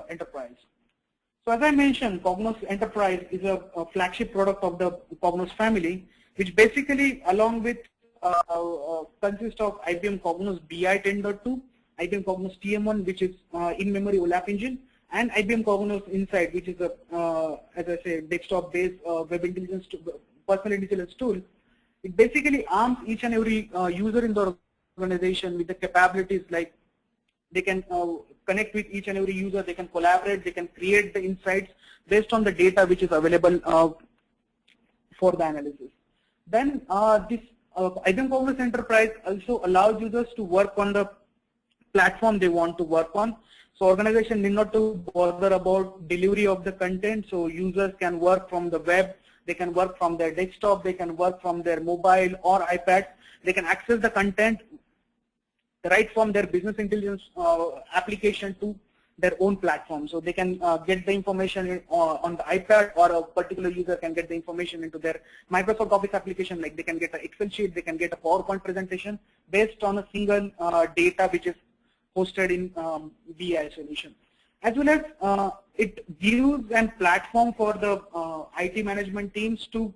Enterprise. So as I mentioned, Cognos Enterprise is a flagship product of the Cognos family, which basically along with consists of IBM Cognos BI 10.2, IBM Cognos TM1, which is in-memory OLAP engine, and IBM Cognos Insight, which is a, as I say, desktop-based web intelligence, personal intelligence tool. It basically arms each and every user in the organization with the capabilities like they can connect with each and every user, they can collaborate, they can create the insights based on the data which is available for the analysis. Then this IBM Cognos Enterprise also allows users to work on the platform they want to work on. So organization need not to bother about delivery of the content. So users can work from the web, they can work from their desktop, they can work from their mobile or iPad. They can access the content right from their business intelligence application to their own platform. So they can get the information on the iPad, or a particular user can get the information into their Microsoft Office application, like they can get an Excel sheet, they can get a PowerPoint presentation based on a single data which is hosted in BI solution. As well as it gives a platform for the IT management teams to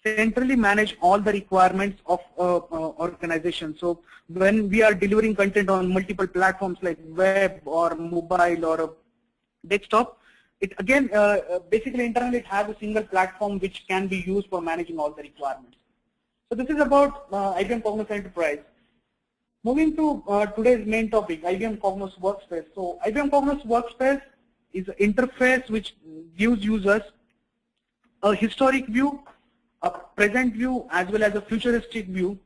centrally manage all the requirements of organization. So when we are delivering content on multiple platforms like web or mobile or desktop, it again basically internally it has a single platform which can be used for managing all the requirements. So this is about IBM Cognos Enterprise. Moving to today's main topic, IBM Cognos Workspace. So IBM Cognos Workspace is an interface which gives users a historic view, a present view, as well as a futuristic view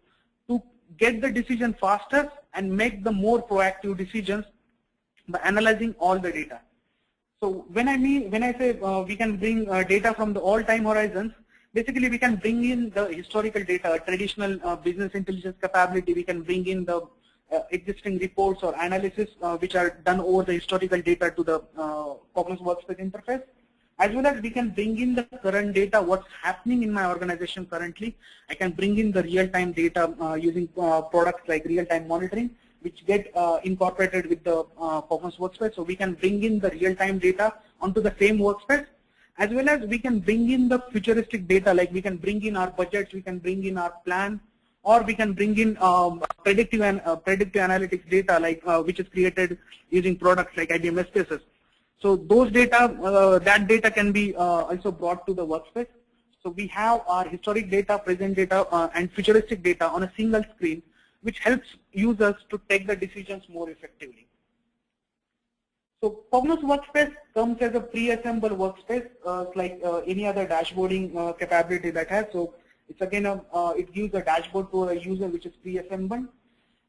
to get the decision faster and make the more proactive decisions by analyzing all the data. So when I say we can bring data from the all time horizons, basically we can bring in the historical data, traditional business intelligence capability, we can bring in the existing reports or analysis which are done over the historical data to the Cognos Workspace interface. As well as we can bring in the current data, what's happening in my organization currently. I can bring in the real-time data using products like real-time monitoring, which get incorporated with the Cognos Workspace. So we can bring in the real-time data onto the same workspace, as well as we can bring in the futuristic data, like we can bring in our budgets, we can bring in our plan, or we can bring in predictive analytics data, like which is created using products like IBM Spaces. So those data, that data can be also brought to the workspace. So we have our historic data, present data, and futuristic data on a single screen, which helps users to take the decisions more effectively. So Cognos Workspace comes as a pre-assembled workspace, like any other dashboarding capability that has. So it's again it gives a dashboard to a user which is pre-assembled.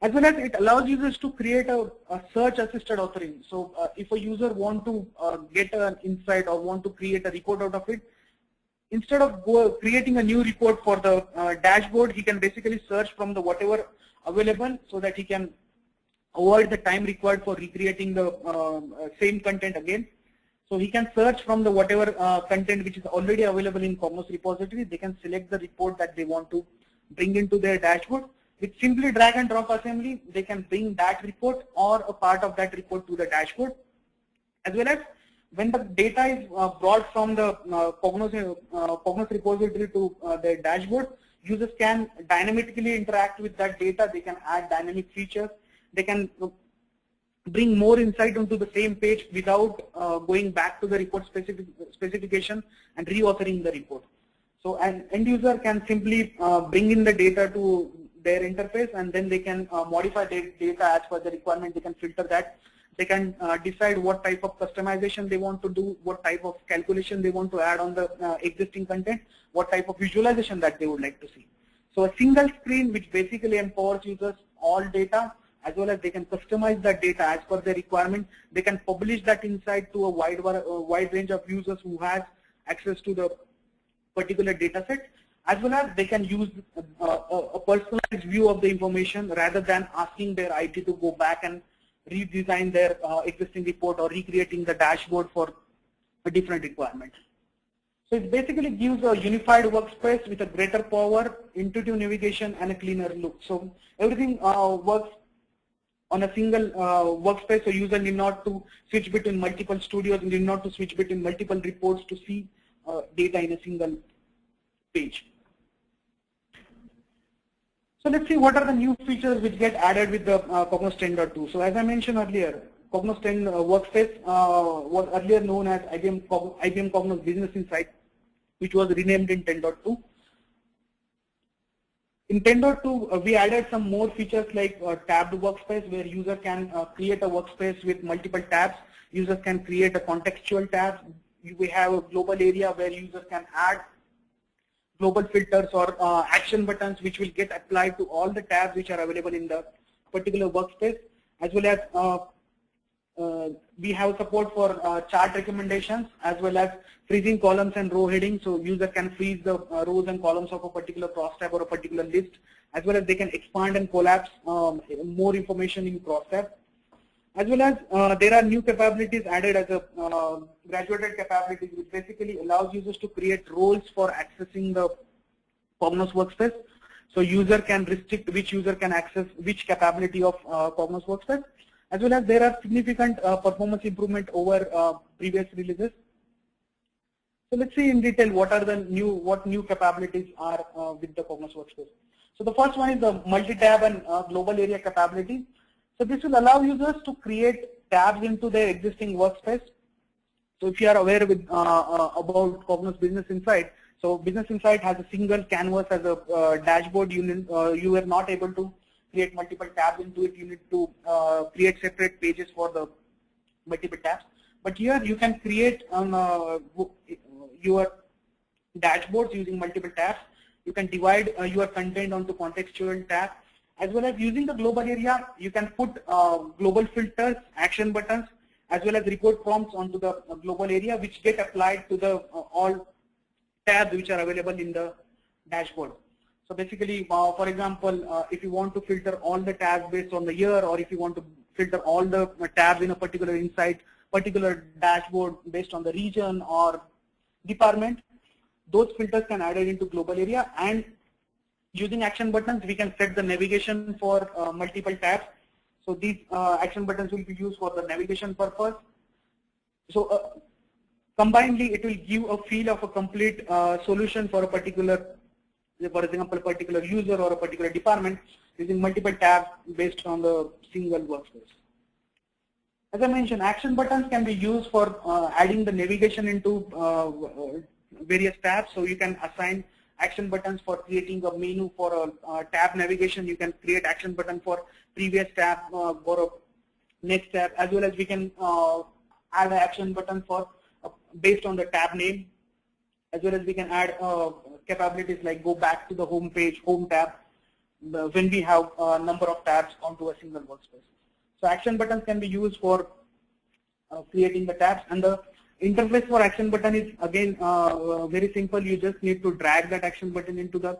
As well as it allows users to create a search-assisted authoring. So if a user want to get an insight or want to create a report out of it, instead of creating a new report for the dashboard, he can basically search from the whatever available, so that he can avoid the time required for recreating the same content again. So he can search from the whatever content which is already available in Cognos repository. They can select the report that they want to bring into their dashboard. With simply drag and drop assembly, they can bring that report or a part of that report to the dashboard. As well as when the data is brought from the Cognos repository to their dashboard, users can dynamically interact with that data. They can add dynamic features. They can bring more insight onto the same page without going back to the report specification and reauthoring the report. So an end user can simply bring in the data to their interface, and then they can modify their data as per the requirement. They can filter that. They can decide what type of customization they want to do, what type of calculation they want to add on the existing content, what type of visualization that they would like to see. So a single screen which basically empowers users all data, as well as they can customize that data as per their requirement. They can publish that insight to a wide range of users who has access to the particular data set, as well as they can use a personalized view of the information rather than asking their IT to go back and redesign their existing report or recreating the dashboard for a different requirement. So it basically gives a unified workspace with a greater power, intuitive navigation, and a cleaner look. So everything works on a single workspace, so user need not to switch between multiple studios, need not to switch between multiple reports to see data in a single page. So let's see what are the new features which get added with the Cognos 10.2. So as I mentioned earlier, Cognos 10 Workspace was earlier known as IBM Cognos Business Insight, which was renamed in 10.2. In 10.2, we added some more features like tabbed workspace, where user can create a workspace with multiple tabs. Users can create a contextual tab. We have a global area where users can add global filters or action buttons, which will get applied to all the tabs which are available in the particular workspace, as well as we have support for chart recommendations, as well as freezing columns and row headings. So user can freeze the rows and columns of a particular cross tab or a particular list, as well as they can expand and collapse more information in cross tab. As well as there are new capabilities added as a graduated capabilities, which basically allows users to create roles for accessing the Cognos workspace. So user can restrict which user can access which capability of Cognos workspace. As well as there are significant performance improvement over previous releases. So let's see in detail what are the new capabilities are with the Cognos workspace. So the first one is the multi-tab and global area capability. So this will allow users to create tabs into their existing workspace. So if you are aware with about Cognos Business Insight, so Business Insight has a single canvas as a dashboard. You are not able to create multiple tabs into it. You need to create separate pages for the multiple tabs. But here you can create your dashboards using multiple tabs. You can divide your content onto contextual tabs. As well as using the global area, you can put global filters, action buttons, as well as report prompts onto the global area, which get applied to the all tabs which are available in the dashboard. So basically, for example, if you want to filter all the tabs based on the year, or if you want to filter all the tabs in a particular insight, particular dashboard based on the region or department, those filters can add it into global area. And using action buttons, we can set the navigation for multiple tabs. So these action buttons will be used for the navigation purpose. So combinedly, it will give a feel of a complete solution for a particular, for example, a particular user or a particular department using multiple tabs based on the single workspace. As I mentioned, action buttons can be used for adding the navigation into various tabs. So you can assign action buttons for creating a menu for a tab navigation. You can create action button for previous tab or a next tab, as well as we can add an action button for based on the tab name, as well as we can add capabilities like go back to the home page, home tab, when we have a number of tabs onto a single workspace. So action buttons can be used for creating the tabs, and the interface for action button is again very simple. You just need to drag that action button into the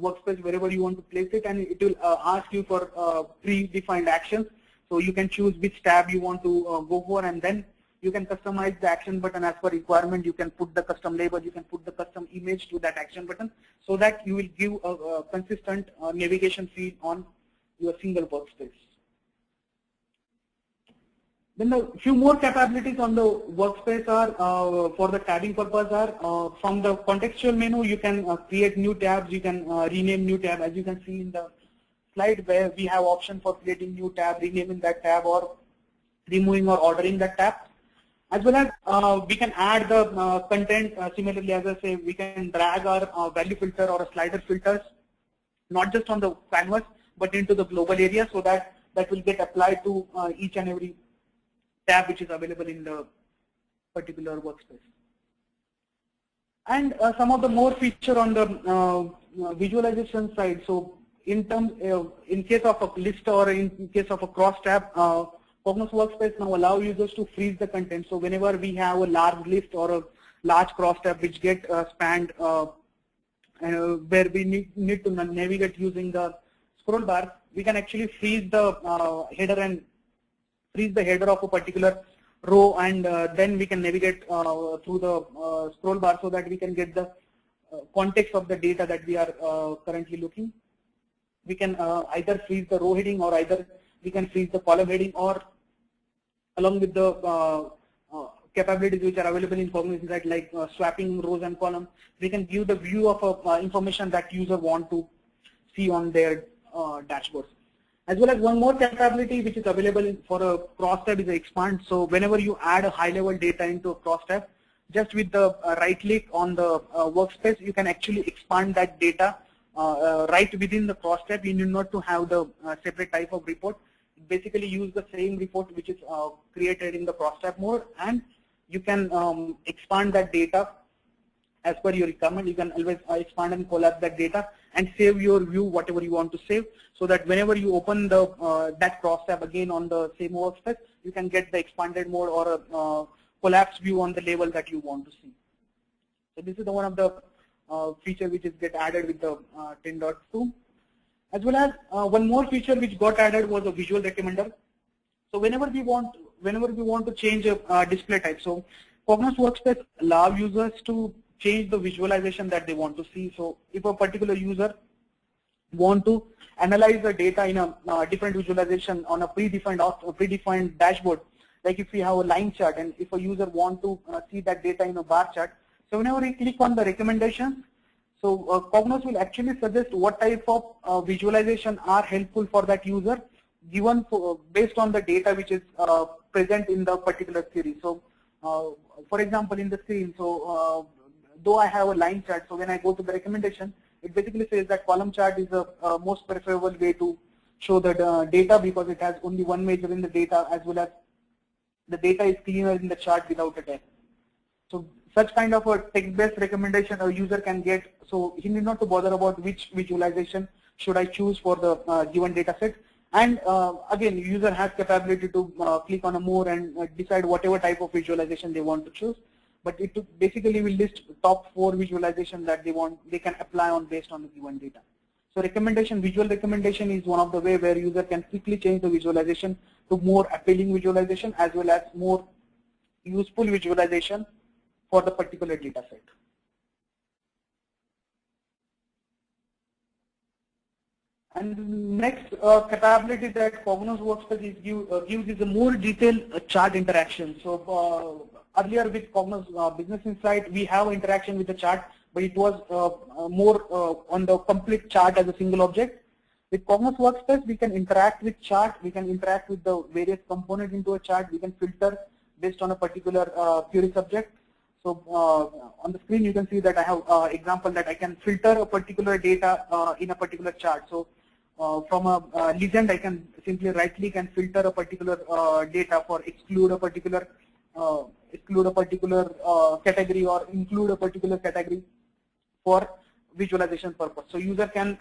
workspace wherever you want to place it, and it will ask you for predefined actions. So you can choose which tab you want to go for, and then you can customize the action button as per requirement. You can put the custom label, you can put the custom image to that action button, so that you will give a consistent navigation feed on your single workspace. Then the few more capabilities on the workspace are for the tabbing purpose are from the contextual menu. You can create new tabs. You can rename new tab, as you can see in the slide, where we have option for creating new tab, renaming that tab, or removing or ordering that tab. As well as we can add the content. Similarly, as I say, we can drag our value filter or a slider filters, not just on the canvas, but into the global area, so that will get applied to each and every tab which is available in the particular workspace. And some of the more feature on the visualization side. So in case of a list or in case of a cross tab, Cognos Workspace now allow users to freeze the content. So whenever we have a large list or a large cross tab which get spanned, where we need to navigate using the scroll bar, we can actually freeze the header and freeze the header of a particular row, and then we can navigate through the scroll bar, so that we can get the context of the data that we are currently looking. We can either freeze the row heading, or either we can freeze the column heading, or along with the capabilities which are available in Cognos Insight, like swapping rows and columns, we can give the view of information that user want to see on their dashboards. As well as one more capability which is available for a cross tab is expand. So whenever you add a high level data into a cross tab, just with the right click on the workspace, you can actually expand that data right within the cross tab. You need not to have the separate type of report. Basically use the same report which is created in the cross tab mode, and you can expand that data as per your requirement. You can always expand and collapse that data and save your view whatever you want to save, so that whenever you open the that cross tab again on the same workspace, you can get the expanded mode or a collapsed view on the level that you want to see. So this is the one of the feature which is get added with the 10.2. As well as one more feature which got added was a visual recommender. So whenever we want to change a display type, so Cognos Workspace allow users to change the visualization that they want to see. So if a particular user want to analyze the data in a different visualization on a predefined dashboard, like if we have a line chart, and if a user want to see that data in a bar chart, so whenever we click on the recommendations, so Cognos will actually suggest what type of visualization are helpful for that user, given based on the data which is present in the particular query. So for example, in the screen, so though I have a line chart, so when I go to the recommendation, it basically says that column chart is the most preferable way to show the data, because it has only one measure in the data, as well as the data is cleaner in the chart without a text. So such kind of a text-based recommendation a user can get, so he need not to bother about which visualization should I choose for the given data set. And again, user has capability to click on a more and decide whatever type of visualization they want to choose. But it basically will list top 4 visualization that they can apply on based on the given data. So visual recommendation is one of the way where user can quickly change the visualization to more appealing visualization, as well as more useful visualization for the particular data set. And next capability that Cognos Workspace gives is a more detailed chart interaction. So earlier with Cognos Business Insight, we have interaction with the chart, but it was more on the complete chart as a single object. With Cognos Workspace, we can interact with chart, we can interact with the various components into a chart, we can filter based on a particular query subject. So on the screen you can see that I have example that I can filter a particular data in a particular chart. So from a legend, I can simply right click and filter a particular data for exclude a particular category, or include a particular category for visualization purpose. So user can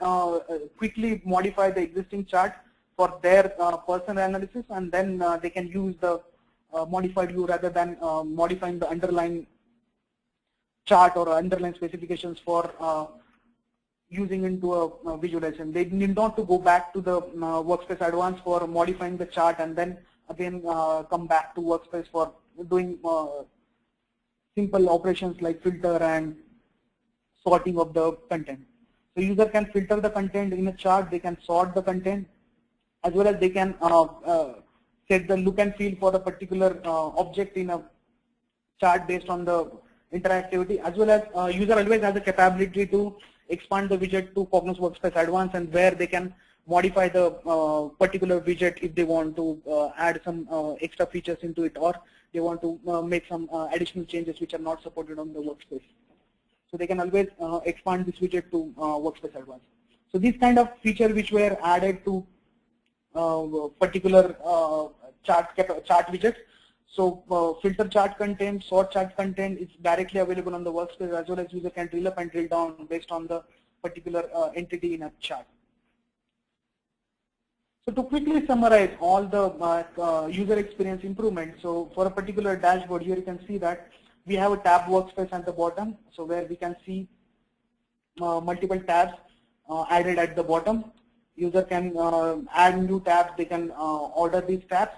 quickly modify the existing chart for their personal analysis, and then they can use the modified view rather than modifying the underlying chart or underlying specifications for using into a visualization. They need not to go back to the Workspace Advanced for modifying the chart and then again come back to Workspace for doing simple operations like filter and sorting of the content. So user can filter the content in a chart, they can sort the content, as well as they can set the look and feel for the particular object in a chart based on the interactivity, as well as user always has the capability to expand the widget to Cognos Workspace Advanced, and where they can modify the particular widget if they want to add some extra features into it, or they want to make some additional changes which are not supported on the workspace. So they can always expand this widget to Workspace Advanced. So these kind of features which were added to particular chart widgets. So filter chart content, sort chart content is directly available on the workspace, as well as user can drill up and drill down based on the particular entity in a chart. So to quickly summarize all the user experience improvement, so for a particular dashboard here you can see that we have a tab workspace at the bottom, so where we can see multiple tabs added at the bottom. User can add new tabs, they can order these tabs.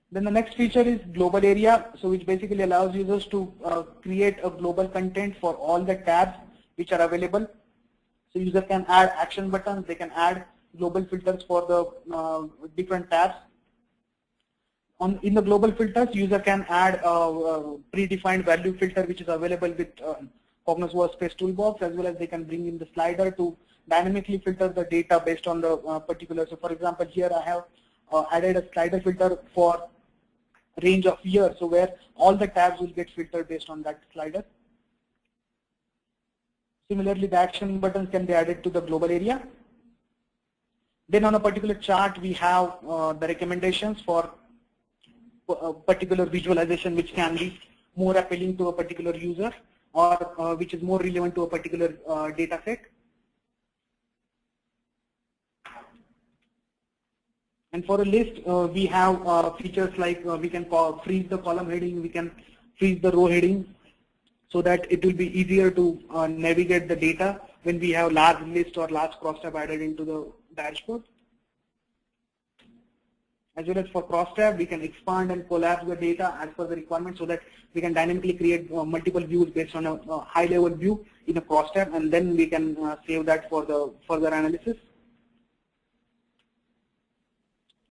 Then the next feature is global area, so which basically allows users to create a global content for all the tabs which are available. So So user can add action buttons, they can add global filters for the different tabs. In the global filters, user can add a predefined value filter which is available with Cognos Workspace Toolbox, as well as they can bring in the slider to dynamically filter the data based on the particular. So for example, here I have added a slider filter for range of years, so where all the tabs will get filtered based on that slider. Similarly, the action buttons can be added to the global area. Then on a particular chart, we have the recommendations for a particular visualization which can be more appealing to a particular user, or which is more relevant to a particular data set. And for a list, we have features like we can freeze the column heading, we can freeze the row heading, so that it will be easier to navigate the data when we have large list or large crosstab added into the dashboard. As well as for crosstab, we can expand and collapse the data as per the requirement, so that we can dynamically create multiple views based on a high-level view in a crosstab, and then we can save that for the further analysis.